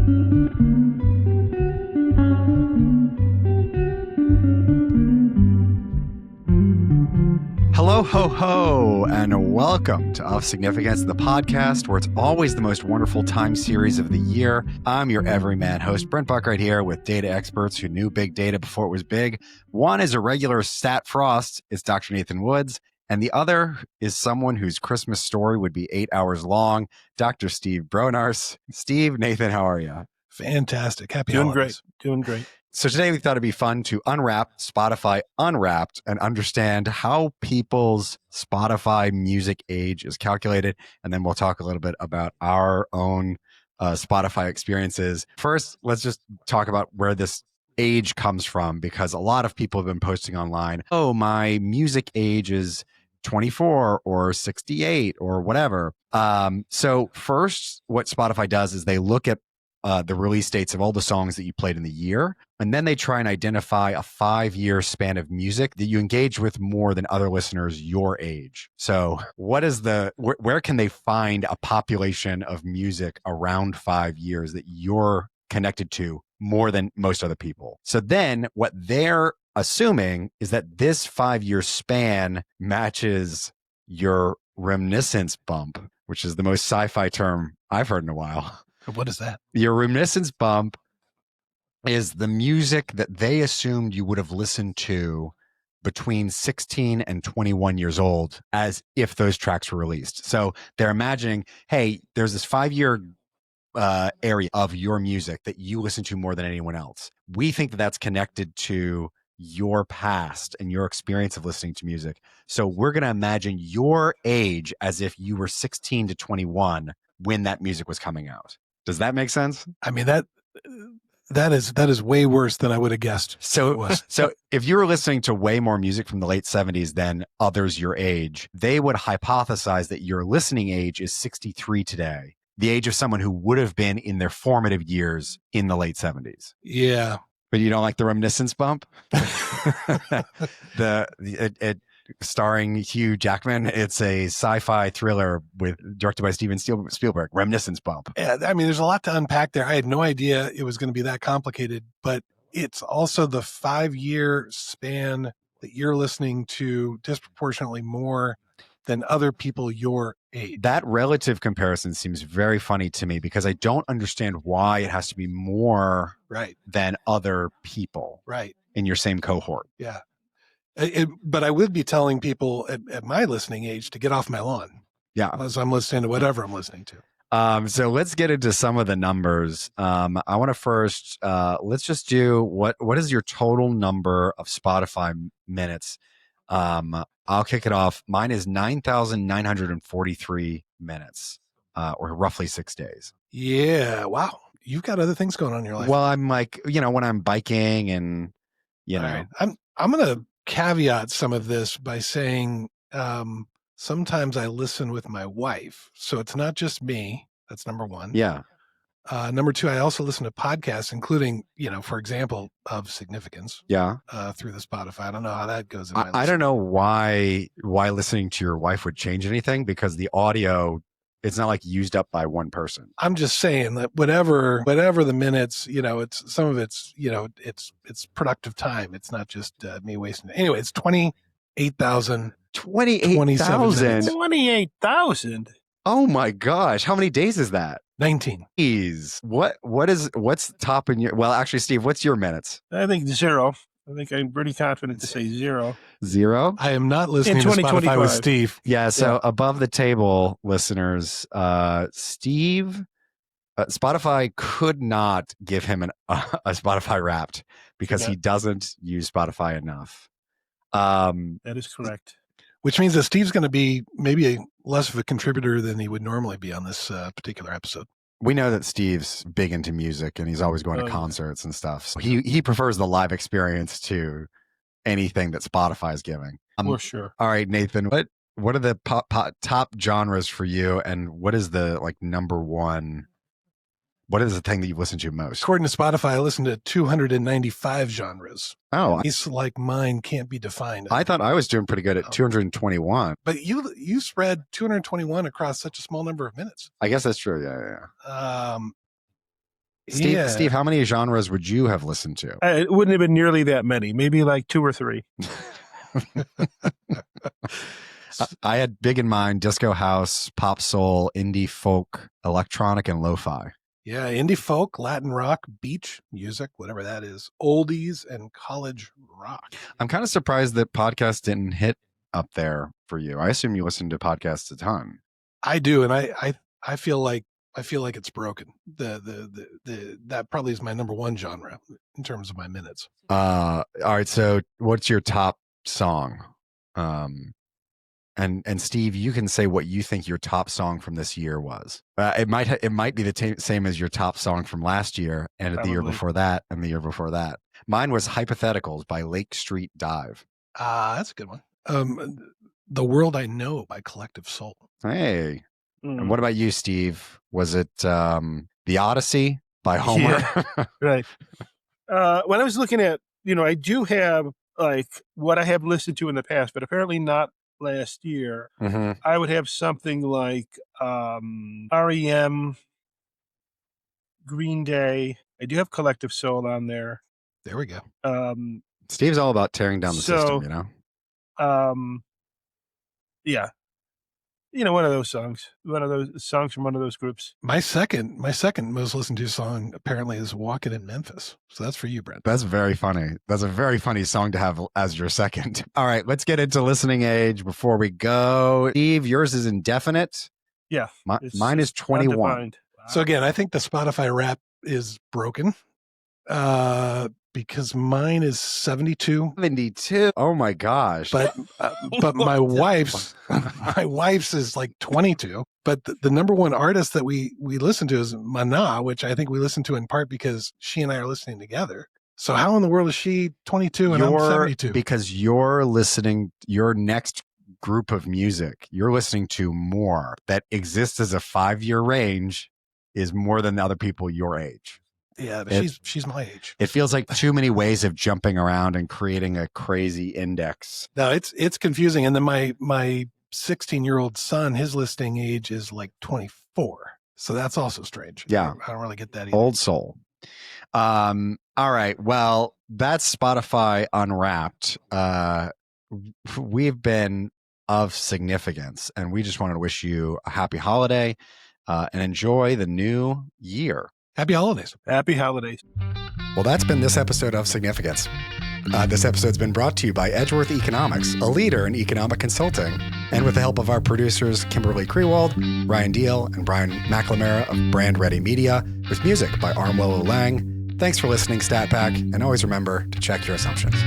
Hello, ho, ho, and welcome to Of Significance, the podcast where it's always the most wonderful time series of the year. I'm your everyman host, Brent right here with data experts who knew big data before it was big. One is a regular stat frost. It's Dr. Nathan Woods. And the other is someone whose Christmas story would be 8 hours long, Dr. Steve Bronars. Steve, Nathan, how are you? Fantastic. Happy Doing holidays. great. Doing great. So today we thought it'd be fun to unwrap Spotify Unwrapped and understand how people's Spotify music age is calculated. And then we'll talk a little bit about our own Spotify experiences. First, let's just talk about where this age comes from, because a lot of people have been posting online, oh, my music age is 24 or 68 or whatever. So first, what Spotify does is they look at the release dates of all the songs that you played in the year. And then they try and identify a 5-year span of music that you engage with more than other listeners your age. So what is where can they find a population of music around 5 years that you're connected to more than most other people? So then what they're assuming is that this 5-year span matches your reminiscence bump, which is the most sci-fi term I've heard in a while. What is that? Your reminiscence bump is the music that they assumed you would have listened to between 16 and 21 years old, as if those tracks were released. So they're imagining, hey, there's this 5-year area of your music that you listen to more than anyone else. We think that that's connected to your past and your experience of listening to music. So we're going to imagine your age as if you were 16 to 21 when that music was coming out. Does that make sense? I mean, that is way worse than I would have guessed. So if you were listening to way more music from the late 70s than others your age, they would hypothesize that your listening age is 63 today, the age of someone who would have been in their formative years in the late 70s. Yeah. But you don't like the reminiscence bump? Starring Hugh Jackman. It's a sci-fi thriller directed by Steven Spielberg, Reminiscence Bump. Yeah, I mean, there's a lot to unpack there. I had no idea it was going to be that complicated, but it's also the 5-year span that you're listening to disproportionately more than other people your age. That relative comparison seems very funny to me because I don't understand why it has to be more than other people in your same cohort. Yeah. But I would be telling people at my listening age to get off my lawn. Yeah. As I'm listening to whatever I'm listening to. So let's get into some of the numbers. I want to first, let's just do what is your total number of Spotify minutes? I'll kick it off. Mine is 9,943 minutes, or roughly 6 days. Yeah. Wow. You've got other things going on in your life. Well, I'm like, when I'm biking and, Right. I'm going to caveat some of this by saying sometimes I listen with my wife, so it's not just me. That's number one. Yeah. Number two, I also listen to podcasts, including, for example, Of Significance. Yeah. Through the Spotify. I don't know how that goes. I don't know why listening to your wife would change anything, because the audio, it's not like used up by one person. I'm just saying that whatever the minutes, it's some of it's, it's productive time. It's not just me wasting it. Anyway, it's 28,000. 28,000. 28,000. Oh my gosh. How many days is that? 19. Jeez. What's top in your, well, actually, Steve, what's your minutes? I think 0. I think I'm pretty confident to say 0. 0? I am not listening to Spotify with Steve. Yeah. So above the table, listeners, Steve, Spotify could not give him a Spotify Wrapped because he doesn't use Spotify enough. That is correct. Which means that Steve's going to be maybe less of a contributor than he would normally be on this particular episode. We know that Steve's big into music and he's always going to concerts and stuff. So he prefers the live experience to anything that Spotify is giving. For sure. All right, Nathan, what are the top genres for you, and what is the number one? What is the thing that you've listened to most? According to Spotify, I listen to 295 genres. Oh, it's like mine can't be defined. I thought I was doing pretty good at 221. But you spread 221 across such a small number of minutes. I guess that's true. Yeah. Steve, how many genres would you have listened to? It wouldn't have been nearly that many. Maybe like 2 or 3. I had big in mind disco house, pop soul, indie folk, electronic, and lo-fi. Yeah, indie folk, Latin rock, beach music, whatever that is, oldies, and college rock. I'm kind of surprised that podcasts didn't hit up there for you. I assume you listen to podcasts a ton. I do, and I feel like it's broken. That probably is my number one genre in terms of my minutes. All right, so what's your top song? And Steve, you can say what you think your top song from this year was. It might be the same as your top song from last year, and the year before that, and the year before that. Mine was Hypotheticals by Lake Street Dive. That's a good one. The World I Know by Collective Soul. Hey. And what about you, Steve? Was it The Odyssey by Homer? Yeah, right. When I was looking at, I do have like what I have listened to in the past, but apparently not last year. Mm-hmm. I would have something like REM, Green Day. I do have Collective Soul on there. There we go. Steve's all about tearing down the system, Yeah. One of those songs from one of those groups. My second most listened to song apparently is Walking in Memphis. So that's for you, Brent. That's very funny. That's a very funny song to have as your second. All right, let's get into listening age before we go. Steve, yours is indefinite. Yeah. Mine is 21. Wow. So again, I think the Spotify Wrap is broken. Because mine is 72. 72. Oh my gosh. But my wife's is like 22. But the number one artist that we listen to is Mana, which I think we listen to in part because she and I are listening together. So how in the world is she 22 and I'm 72? Because you're listening, your next group of music, you're listening to more that exists as a 5-year range is more than the other people your age. Yeah, but she's my age. It feels like too many ways of jumping around and creating a crazy index. No, it's confusing. And then my 16-year-old son, his listening age is like 24. So that's also strange. Yeah. I don't really get that either. Old soul. All right. Well, that's Spotify Unwrapped. We've been of significance, and we just wanted to wish you a happy holiday and enjoy the new year. Happy holidays. Happy holidays. Well, that's been this episode of Significance. This episode's been brought to you by Edgeworth Economics, a leader in economic consulting, and with the help of our producers, Kimberly Krewald, Ryan Deal, and Brian McLamara of Brand Ready Media, with music by Armwell Lang. Thanks for listening, Stat Pack, and always remember to check your assumptions.